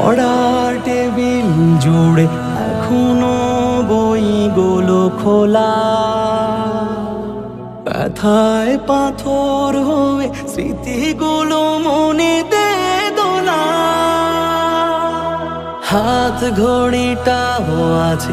পড়ার টেবিল জুড়ে এখনো বইগুলো খোলা, ব্যথায় পাথর হয়ে স্মৃতিগুলো মনে দে দোলা। হাত ঘড়িটাও আছে